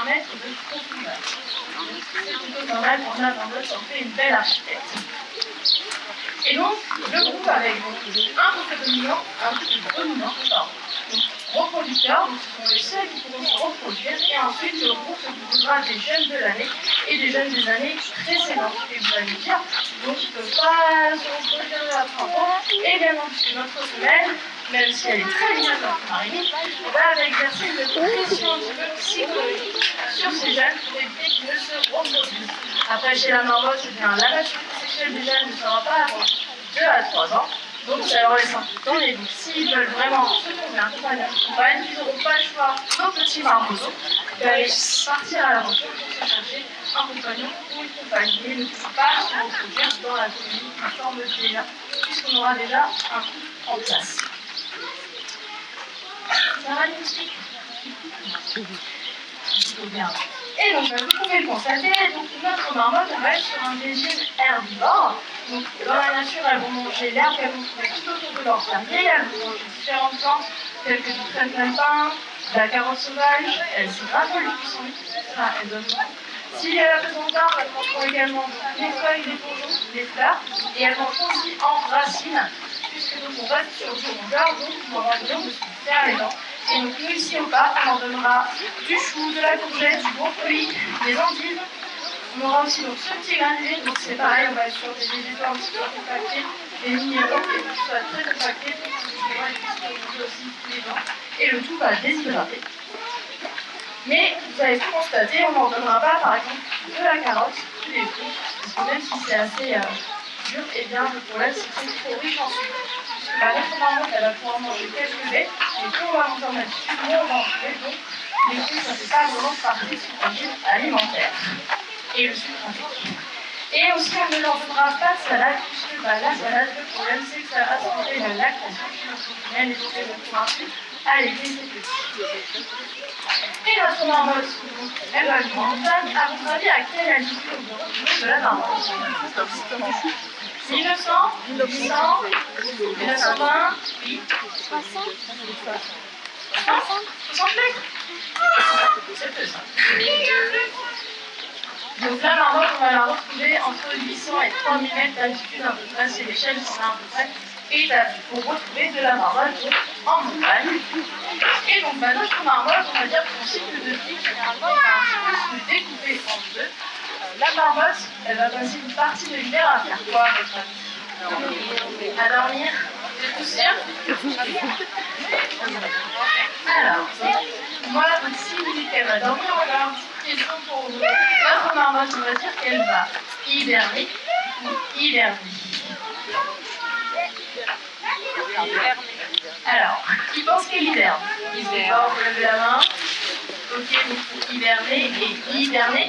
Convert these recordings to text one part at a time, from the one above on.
1 mètre de profondeur. C'est plutôt pas mal pour la marmotte, ça en fait une belle architecte. Et donc, le groupe avec un couple dominant, un couple dominant, donc reproducteurs, donc ce sont les seuls qui pourront se reproduire, et ensuite le groupe s'occupera des jeunes de l'année et des jeunes des années précédentes. Et vous allez me dire, donc ils ne peuvent pas se reproduire à 30 ans, et bien non, puisque notre femelle, même si elle est très bien comme Marie, va exercer une pression un petit peu psychologique sur ces jeunes pour éviter qu'ils ne se reproduisent. Après, chez la marmotte, la maturité sexuelle des jeunes ne sera pas avant 2 à 3 ans. Donc ça leur laisse un peu de temps, et donc s'ils veulent vraiment se trouver un compagnon, ils n'auront pas le choix, nos petits marmots, d'aller partir à l'aventure pour se chercher un compagnon ou une compagne. Mais ne peut pas se reproduire dans la commune qui forme déjà, puisqu'on aura déjà un couple en place. Ça va les petits? Bien. Et donc, vous pouvez le constater, donc notre marmotte va être sur un régime herbivore. Donc, dans la nature, elles vont manger l'herbe qu'elles vont trouver tout autour de leur fermier. Elles vont manger différentes plantes, telles que du crème-pain, de la carotte sauvage. Elles se raffolent du pissenlit, ça, elles donnent moins. S'il y a la présence d'arbres, elles mangeront également les feuilles, les bourgeons, les fleurs. Et elles mangeront aussi en racines, puisque donc on reste sur du rongeur, donc on aura besoin de se faire les dents. Et donc nous ici au parc, on en donnera du chou, de la courgette, du brocoli, des endives. On aura aussi donc ce petit granulé, donc c'est pareil, on va être sur des végétaux un petit peu compactés, des minéraux, et tout soit très compacté pour que je puisse aussi les dents. Et le tout va déshydrater. Mais vous allez tout constater, on n'en donnera pas par exemple de la carotte, des fruits, parce que même si c'est assez dur, et bien le problème c'est que c'est trop riche en sucre. Notre marmotte, elle va pouvoir manger quelques baies, et plus on va monter en altitude, moins on va en trouver, donc les fruits, ça ne fait pas vraiment partie de son régime alimentaire. Et le sucre indique. Et aussi, on ne leur donnera pas de salade, puisque la salade, le problème, c'est que ça va stopper la lactation chez notre femelle, et donc elles vont pouvoir ensuite allaiter ses petits. Et notre marmotte, elle va vivre en montagne. À votre avis, à quelle altitude on retrouve de la marmotte? 1900, 1800, 1920, oui. 60 mètres. C'est peu ça. Donc la marmotte, on va la retrouver entre 800 et 3000 mètres d'altitude à peu près. C'est l'échelle qui sera à peu près établie pour retrouver de la marmotte en montagne. Et donc notre marmotte, on va dire que son cycle de vie, généralement, il va un petit peu se découper en deux. La marmotte, elle va passer une partie de l'hiver à faire quoi, à votre avis? À dormir, c'est tout sûr. Alors, moi, si vous dites qu'elle va dormir, on va avoir une petite question pour vous. Votre marmotte, on va dire qu'elle va hiberner ou hiverner. Alors, qui pense qu'elle hiberne? D'abord, vous levez la main. Ok, donc pour hiberner et hiberner.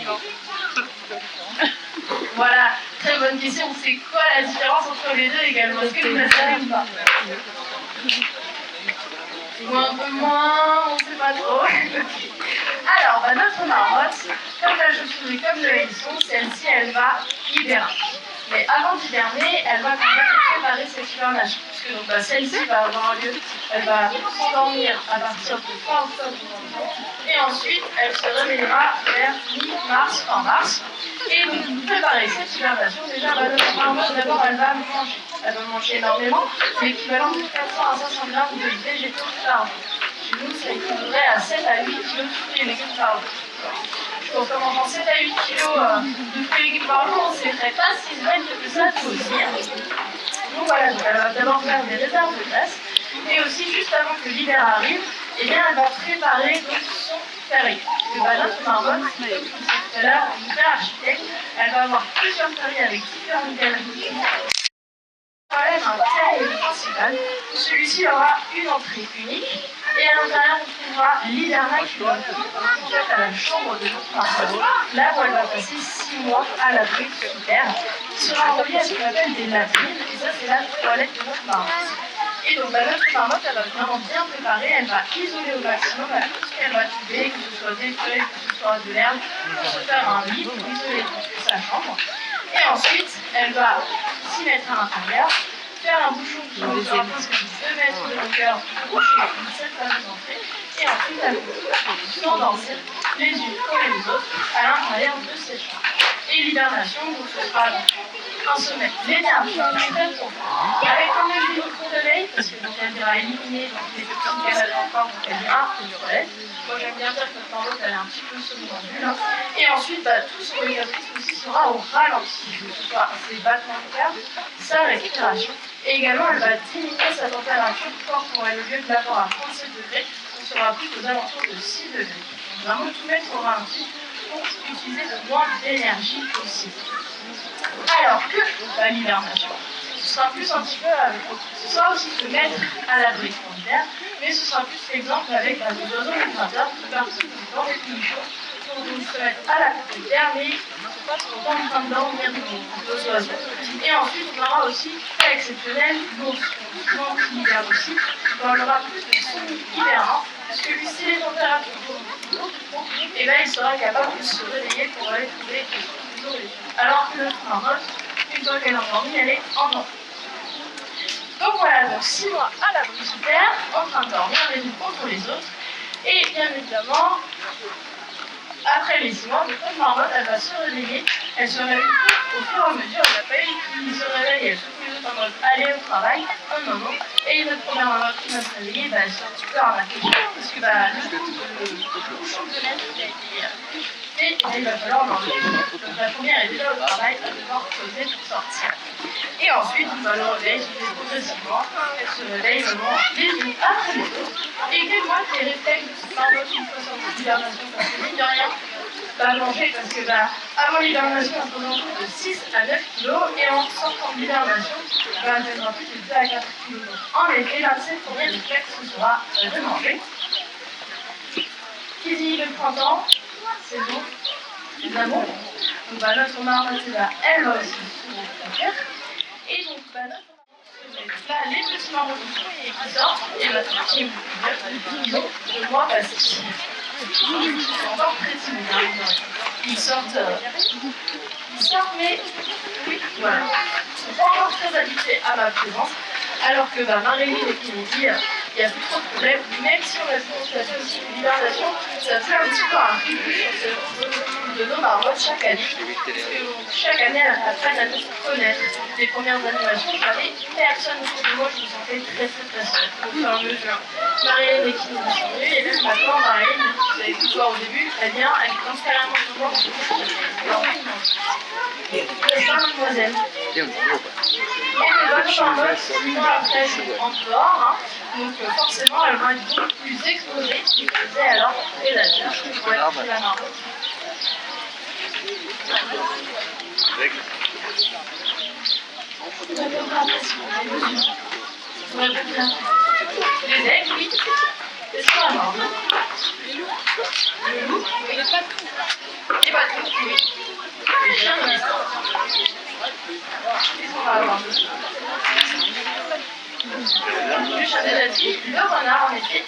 Voilà, très bonne question. C'est quoi la différence entre les deux également? Est-ce que vous la savez ou pas? Ou un peu moins, on ne sait pas trop. Alors, notre marmotte, comme la chauve-souris, comme le hérisson, celle-ci, elle va hiberner. Mais avant d'hiberner, elle va quand même préparer cette hibernation. Puisque donc, celle-ci va avoir lieu, elle va s'endormir à partir de fin octobre. Et ensuite, elle se réveillera vers mi-mars, fin mars. Et donc, pour préparer cette hibernation, déjà, notre marmotte, d'abord, elle va manger. Elle va manger énormément, c'est l'équivalent de 400 à 500 grammes de végétaux par jour. Chez nous, ça équivaudrait à 7 à 8 kg de fruits et légumes par jour. Donc, en mangeant 7 à 8 kg de fruits et légumes par jour, on ne sait pas si bête que ça de grossir. Donc voilà, elle va d'abord faire des réserves de graisse. Et aussi, juste avant que l'hiver arrive, eh bien, elle va préparer donc, son terrier. Notre marmotte, comme je disais tout à l'heure, une vraie architecte, elle va avoir plusieurs terriers avec différentes galeries. Un terrier principal. Celui-ci aura une entrée unique. Et à l'intérieur, on trouvera l'hibernacule, qui est à la chambre de notre marmotte, là où elle va passer 6 mois à l'abri sous terre, qui sera relié à ce qu'on appelle des latrines. Et ça, c'est la toilette de notre marmotte. Et donc notre marmotte, elle va vraiment bien préparer, elle va isoler au maximum tout ce qu'elle va trouver, que ce soit des feuilles, que ce soit de l'herbe, pour se faire un lit, pour isoler toute sa chambre. Et ensuite, elle va s'y mettre à l'intérieur, faire un bouchon qui sera presque de 2 mètres de longueur pour boucher cette fameuse entrée. Et ensuite, elles vont s'endormir les unes comme les autres à l'intérieur de ces chambres. Et l'hibernation, donc ce sera un sommeil léthargique très profond, avec un œil au réveil, parce que donc elle ira éliminer donc, les toxines qu'elle a dans le corps, donc elle ira au toilette. Moi j'aime bien dire que notre horloge elle est un petit peu somnambule. Hein. Et ensuite, tout son métabolisme aussi sera au ralenti, que ce soit ses battements de cœur, sa respiration. Et également, elle va diminuer sa température corporelle. Au lieu de l'avoir à 37 degrés, on sera plus aux alentours de 6 degrés. Donc vraiment tout mettre au ralenti pour utiliser le moins d'énergie possible. Alors que l'hibernation, ce sera plus un petit peu, ce sera aussi se mettre à l'abri en hiver, mais ce sera plus l'exemple avec des oiseaux migrateurs qui partent dans les pays chauds pour donc se mettre à la propriétaire, mais ils ne sont pas trop en train de dormir nos oiseaux. Et ensuite, on aura aussi, cas exceptionnel, l'ours. Souvent qui hiberne aussi, on aura plus de son hibernant, parce que lui, si les températures vont et bien il sera capable de se réveiller pour aller trouver son nourriture. Alors que notre marmotte, une fois qu'elle est endormie, elle est endormie. Donc voilà, donc 6 mois à l'abri sous terre, en train de dormir les unes contre les autres. Et bien évidemment, après les 6 mois, notre marmotte, elle va se réveiller. Elle se réveille au fur et à mesure. Elle n'a pas une qui se réveille, elle se couche en mode aller au travail, un moment. Et notre première marmotte qui va se réveiller, elle sort un petit peu arnaquée. Parce que le bouchon de laine qui a été et il va falloir l'enlever. Donc la première est déjà au travail, elle va devoir poser pour sortir. Et ensuite, on va le réveiller progressivement. Elle se réveille vraiment les unes après les autres. Et quels vont être les réflexes de cette marmotte une fois sortie d'hibernation? Parce que mine de rien, manger parce que avant l'hibernation, on pose en de 6 à 9 kg et en sortant de l'hibernation, elle pèsera plus de 2 à 4 kg. En effet, l'un de ses premiers réflexes sera de manger. Qui dit le printemps, saison des amours. Donc notre marmotte, elle va aussi se faire. Et donc notre là, les petits marmots qui sortent, et ils ont le mois passé. Ils sont encore très timides. Ils sortent, mais oui, voilà. Ils sont pas encore très habitués à ma présence. Alors que Marilyn et Kennedy, il n'y a plus trop de problèmes. Même si on a fait aussi une hibernation, ça fait un petit peu un rythme de nos marmottes chaque année. Parce que chaque année, elles apprennent à nous connaître. Les premières animations, j'avais personne autour de moi, je me sentais très seule. Au fur et à mesure, Marilyn et Kennedy sont venues, et même maintenant, Marilyn, vous avez pu voir au début, elle vient, elle commence carrément de voir ce que c'est mademoiselle. Et les autres marmottes, souvent après, en dehors, donc forcément, elles vont être beaucoup plus exposées qu'ils faisaient alors prédateurs qui vont être chez la marmotte. Les aigles, oui. C'est ça la marmotte. Les loups, oui. Les patous, oui. Les chiens, oui. Ils sont pas loin. Le chat des Latis, le renard en effet.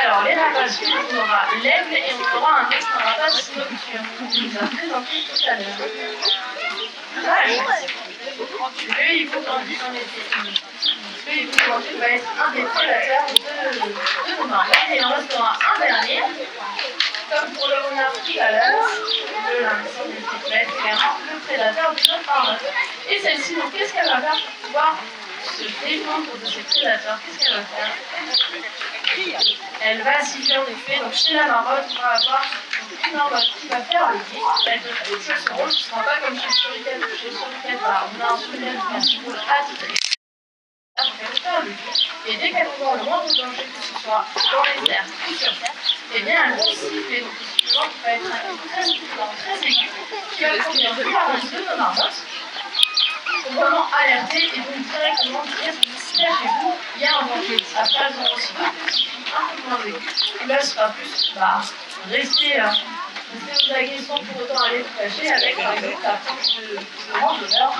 Alors les rapaces, on aura l'aigle et on aura un autre rapace nocturne. On nous a présenté tout à l'heure. Le hibou grandit en effet. Le hibou grandit va être un des prédateurs de nos marmottes et il en restera un dernier. Comme pour le renard tout à l'heure, le lynx va être clairement le prédateur de notre marmotte. Et celle-ci, donc qu'est-ce qu'elle va faire pour pouvoir se défendre de ses prédateurs? Qu'est-ce qu'elle va faire? Elle va siffler en effet. Donc chez la marmotte, on va avoir une marmotte qui va faire le bruit. Elle va jouer son rôle. Ce ne sera pas comme chez le suricate. Chez le suricate, on a un suricate qui a son rôle attitré. Donc elle va faire le bruit. Et dès qu'elle voit le moindre danger, que ce soit dans les airs ou sur terre, eh bien elle va siffler. Donc le sifflement qui va être très stimulant, très aigu, qui va conduire de la race de nos marmottes pour vraiment alerter et donc directement dire cachez-vous, il y a un danger. Après, elles ont aussi d'autres petits cris un peu moins aigus. Et là, ce sera plus rester aux aguets sans pour autant aller vous cacher avec par exemple la planche de randonneur.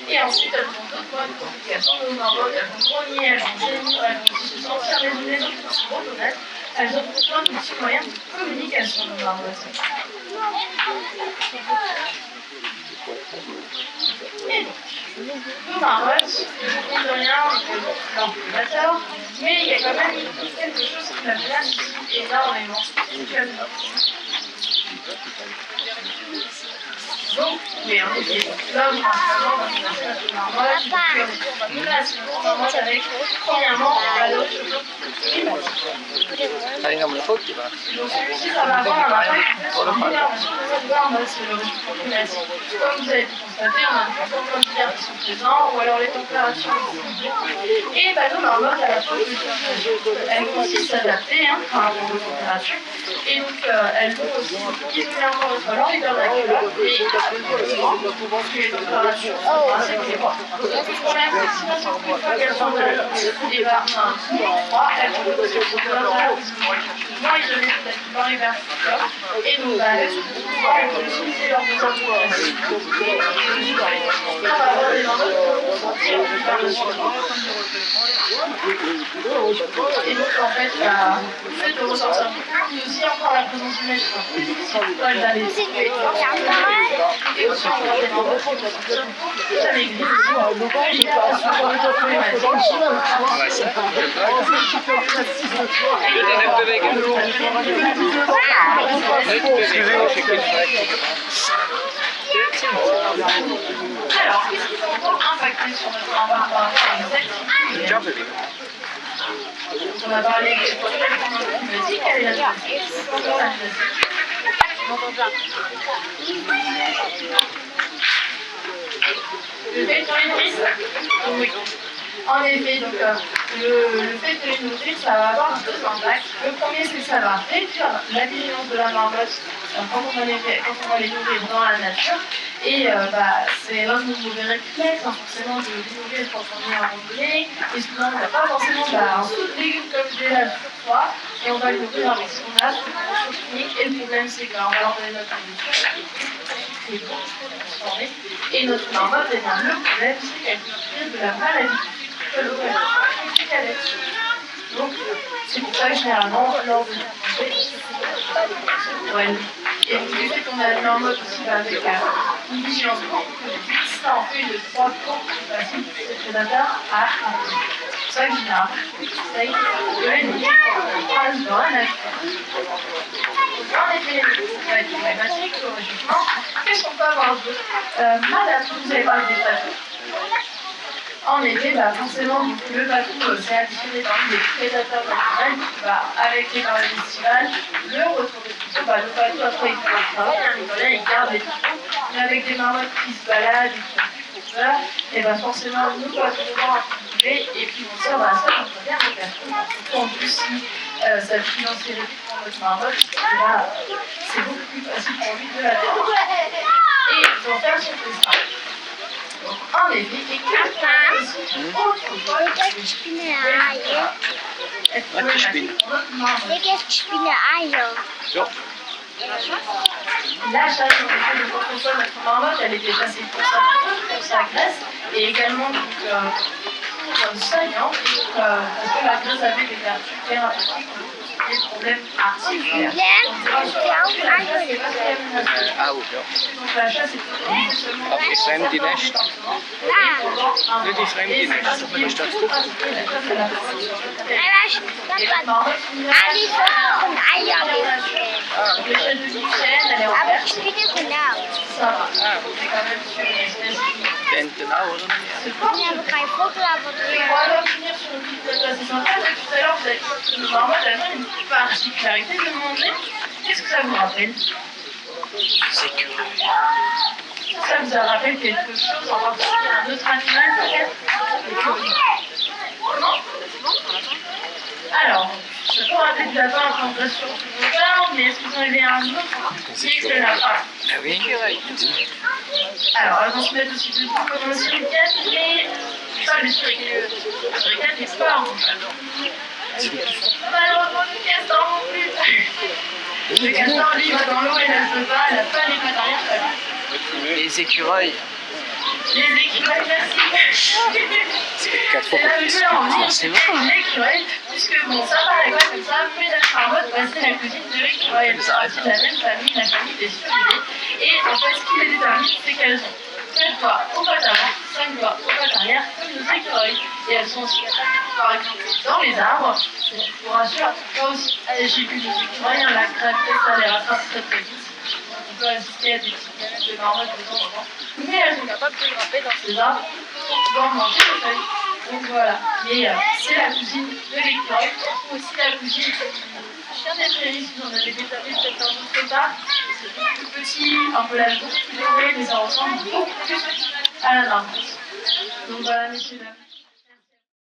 Et ensuite, elles ont d'autres modes de communication. Nos marmottes, elles vont grogner, elles vont gémir, elles vont aussi se sentir les unes les autres pour se reconnaître. Elles ont plein de petits moyens de communication, nos marmottes. Et donc, Nos marmottes, mine de rien, leur prédateur, mais il y a quand même quelque chose qui m'intéresse énormément. Donc, mais en effet, l'homme, principalement, dans une espèce de marmotte, donc, là, c'est une marmotte avec, premièrement, la l'autre. Donc celui-ci, ça va avoir un impact sur l'hypertension de cette marmotte, c'est le résultat classique. Comme vous avez pu constater, on a des symptômes d'hiver qui sont présents, ou alors les températures aussi. Et nos marmottes, à la fois, elles vont aussi s'adapter par rapport aux températures. Et donc, elles vont aussi isoler encore votre langue et perdre la culotte. Et parce que les températures sont assez clémentes. Le problème, c'est que si elles sont une fois qu'elles sont là, et froid, elles vont aussi moins isolées peut-être dans les verticales. Et donc, elles vont utiliser leur besoin de on va avoir des marmottes qui vont sentir et donc, en fait, le fait de ressortir mais aussi encore la présence du maître, elle va les trouver. Et aussi, on aura des marmottes qui vont sortir plus amaigries. L'hydratation problématique. Alors, qu'est-ce qui va encore impacter sur notre marmotte par rapport à les activités? On a parlé des problématiques climatiques, elle est la climatique. Le fait de les nourrir, oui. En effet, donc, le fait de les nourrir, ça va avoir deux impacts. Le premier, c'est que ça va réduire la vigilance de la marmotte quand on va les nourrir dans la nature. Et c'est l'un de nos mauvais réflexes, forcément, de les nourrir quand on est en randonnée. Et souvent, on n'a pas forcément un saut de légumes comme je l'ai là sur soi. Et on va les nourrir avec ce qu'on a, c'est une chose chimique. Et le problème, c'est qu'on va leur donner notre nourriture. Et beaucoup trop transformé. Et notre marmotte, le problème, c'est qu'elle peut souffrir de la maladie. Donc, c'est pour ça que généralement, lors de Noël, et donc du fait qu'on a une marmotte aussi avec une vigilance beaucoup plus petite, ça en fait de 3 fois plus facile pour ces prédateurs à attraper. C'est pour ça que généralement, je conseille de les nourrir dans la nature. Donc, en effet, ça va être problématique, le réchauffement. Qu'est-ce qu'on peut avoir d'autre? Madame, vous avez parlé des patous. En effet, forcément, le patou, c'est additionné parmi les prédateurs naturels. Avec les périodes estivales, le retour des troupeaux, le patou, après, il fait le travail, il garde les troupeaux. Mais avec des marmottes qui se baladent et qui font peur, et forcément, nous, patous, on va en trouver. Et puis, on se dit, ça, on peut bien regarder. Surtout, en plus, si sa vigilance est réduite pour notre marmotte, c'est beaucoup plus facile pour lui de la déranger. Et d'en faire son destin. En effet, et la chasse, en effet, de contrôle de notre marmotte, elle était chassée pour sa graisse et également pour sa viande, parce que la graisse avait des vertus thérapeutiques, des problèmes articulaires. Donc la chasse est seulement Auch die fremde Nest. Nur die fremde Nest. Was ist das? Enten auch, oder? Wir haben kein Vogel, aber qu'est-ce que ça vous rappelle? Sécurité. Ça vous rappelle quelque chose en particulier, un autre animal peut-être? Non? Alors, je peux rappeler du lapin en présentation tout le monde, mais est-ce que vous en avez un autre qui est le lapin? Ah oui? Alors, elles vont se mettre aussi debout comme un suricate, mais pas le suricate. Le suricate n'est pas en malheureusement, le castor non plus. Le castor, lui, va dans l'eau et elle ne peut pas, elle n'a pas les pattes arrière. Les écureuils. Les écureuils, merci. C'est la vue en vie, c'est l'écureuil, puisque bon, ça paraît pas comme ça, mais la marmotte, c'est la cousine de l'écureuil. Elle fait partie de la même famille, la famille des suridés. Et en fait, ce qui les détermine, c'est qu'elles ont 7 doigts aux pattes avant, 5 doigts aux arrière comme nos écureuils. Et elles sont aussi capables de pouvoir grimper dans les arbres. Je vous rassure, moi aussi, j'ai vu des écureuils, la gravité, ça les rattrape très très vite. On peut assister à des petites planètes de marmotte de temps en temps. Mais elles sont capables de grimper dans ces arbres pour pouvoir manger les feuilles. Donc voilà. Mais c'est la cousine de l'écureuil, ou aussi la cousine du chien des prairies, si vous en avez déjà vu peut-être dans d'autres part. C'est beaucoup plus petit, un pelage beaucoup plus doré, mais ça ressemble beaucoup plus à la marmotte. Donc voilà, messieurs, dames.